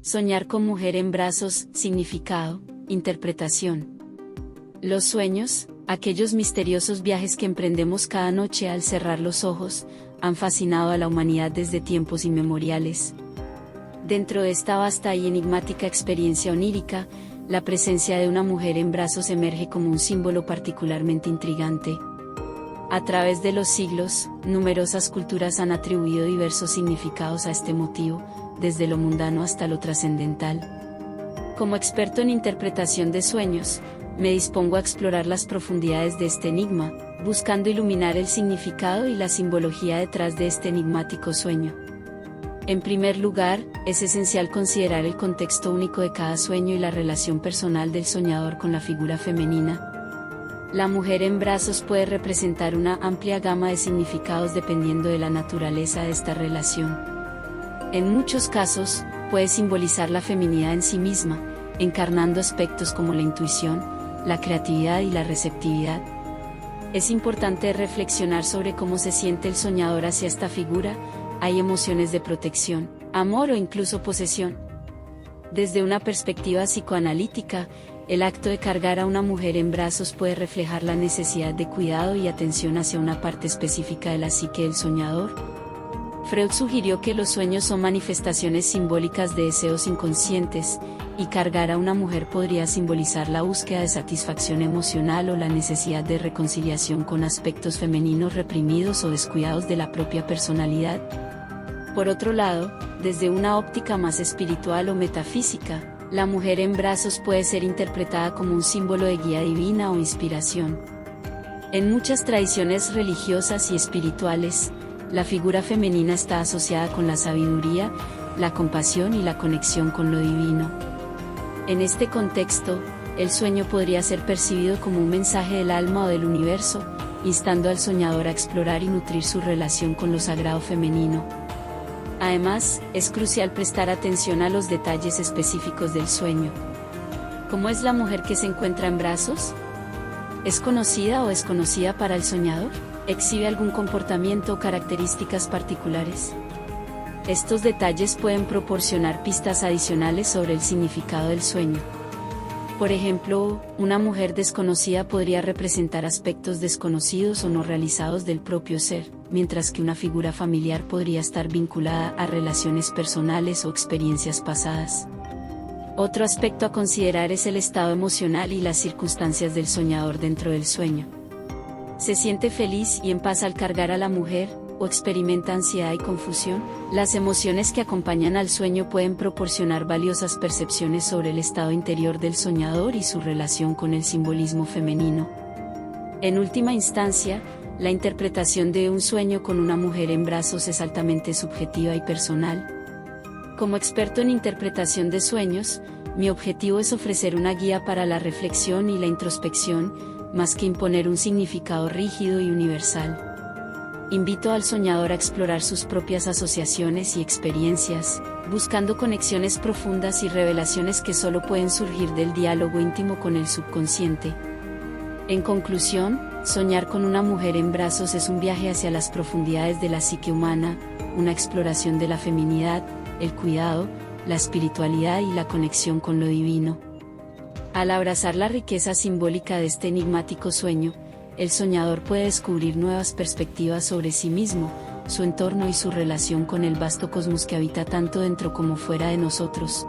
Soñar con mujer en brazos, significado, interpretación. Los sueños, aquellos misteriosos viajes que emprendemos cada noche al cerrar los ojos, han fascinado a la humanidad desde tiempos inmemoriales. Dentro de esta vasta y enigmática experiencia onírica, la presencia de una mujer en brazos emerge como un símbolo particularmente intrigante. A través de los siglos, numerosas culturas han atribuido diversos significados a este motivo, desde lo mundano hasta lo trascendental. Como experto en interpretación de sueños, me dispongo a explorar las profundidades de este enigma, buscando iluminar el significado y la simbología detrás de este enigmático sueño. En primer lugar, es esencial considerar el contexto único de cada sueño y la relación personal del soñador con la figura femenina. La mujer en brazos puede representar una amplia gama de significados dependiendo de la naturaleza de esta relación. En muchos casos, puede simbolizar la feminidad en sí misma, encarnando aspectos como la intuición, la creatividad y la receptividad. Es importante reflexionar sobre cómo se siente el soñador hacia esta figura. Hay emociones de protección, amor o incluso posesión. Desde una perspectiva psicoanalítica, el acto de cargar a una mujer en brazos puede reflejar la necesidad de cuidado y atención hacia una parte específica de la psique del soñador. Freud sugirió que los sueños son manifestaciones simbólicas de deseos inconscientes, y cargar a una mujer podría simbolizar la búsqueda de satisfacción emocional o la necesidad de reconciliación con aspectos femeninos reprimidos o descuidados de la propia personalidad. Por otro lado, desde una óptica más espiritual o metafísica, la mujer en brazos puede ser interpretada como un símbolo de guía divina o inspiración. En muchas tradiciones religiosas y espirituales, la figura femenina está asociada con la sabiduría, la compasión y la conexión con lo divino. En este contexto, el sueño podría ser percibido como un mensaje del alma o del universo, instando al soñador a explorar y nutrir su relación con lo sagrado femenino. Además, es crucial prestar atención a los detalles específicos del sueño. ¿Cómo es la mujer que se encuentra en brazos? ¿Es conocida o desconocida para el soñador? ¿Exhibe algún comportamiento o características particulares? Estos detalles pueden proporcionar pistas adicionales sobre el significado del sueño. Por ejemplo, una mujer desconocida podría representar aspectos desconocidos o no realizados del propio ser, mientras que una figura familiar podría estar vinculada a relaciones personales o experiencias pasadas. Otro aspecto a considerar es el estado emocional y las circunstancias del soñador dentro del sueño. ¿Se siente feliz y en paz al cargar a la mujer, o experimenta ansiedad y confusión? Las emociones que acompañan al sueño pueden proporcionar valiosas percepciones sobre el estado interior del soñador y su relación con el simbolismo femenino. En última instancia, la interpretación de un sueño con una mujer en brazos es altamente subjetiva y personal. Como experto en interpretación de sueños, mi objetivo es ofrecer una guía para la reflexión y la introspección, más que imponer un significado rígido y universal. Invito al soñador a explorar sus propias asociaciones y experiencias, buscando conexiones profundas y revelaciones que solo pueden surgir del diálogo íntimo con el subconsciente. En conclusión, soñar con una mujer en brazos es un viaje hacia las profundidades de la psique humana, una exploración de la feminidad, el cuidado, la espiritualidad y la conexión con lo divino. Al abrazar la riqueza simbólica de este enigmático sueño, el soñador puede descubrir nuevas perspectivas sobre sí mismo, su entorno y su relación con el vasto cosmos que habita tanto dentro como fuera de nosotros.